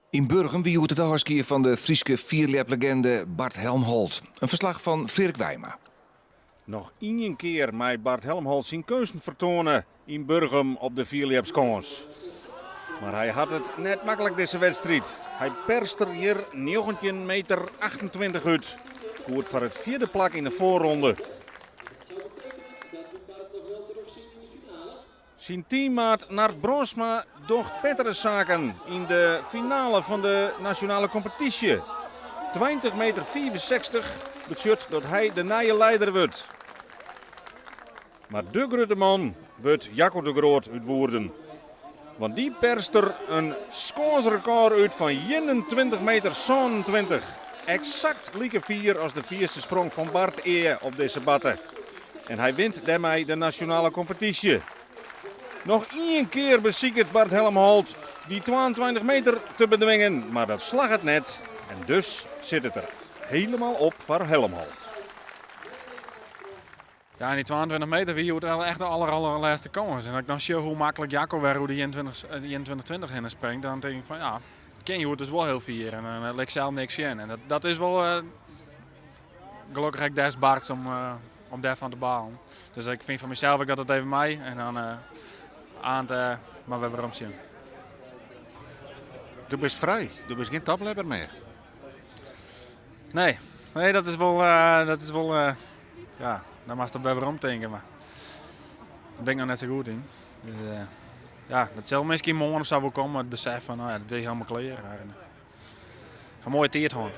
In Burgum wie hoort het dagskier van de Frieske vierleplegende Bart Helmholt. Een verslag van Frederik Wijma. Nog één keer met Bart Helmholt zijn keuzen vertonen in Burgum op de vierlepskans. Maar hij had het net makkelijk deze wedstrijd. Hij perst er hier 19,28 meter uit. Goed voor het vierde plak in de voorronde. Zijn teammaat Nart Bronsma docht betere zaken in de finale van de nationale competitie. 20,65 meter betekent dat hij de nieuwe leider wordt. Maar de grote man wordt Jacco de Groot uit Woerden. Want die perst er een scoresrecord uit van 21,27 meter. Exact like 4 als de vierste sprong van Bart Eer op deze batte. En hij wint daarmee de nationale competitie. Nog één keer beziekt Bart Helmholt die 22 meter te bedwingen, maar dat slag het net. En dus zit het er helemaal op voor Helmholt. Ja, in die 22 meter wie het echt de allerlaatste kans. En als ik dan zie hoe makkelijk Jacco weer hoe de 21-20 in springt, dan denk ik van ja, ken je het dus wel heel vier. En dan lijkt zelf niks in. En dat is wel gelukkig ik des Barts om daarvan te balen. Dus ik vind van mezelf dat het even mij en dan maar we waarom zien. Du bent vrij, du bent geen tablebber meer. Nee, dat is wel ja, daar mag je wel waarom denken, maar daar ben ik nog net zo goed in. Dus, ja, dat zal misschien morgen of zo wel komen, het besef van nou ja, dat wil je helemaal kleren. Een mooie tijd gewoon.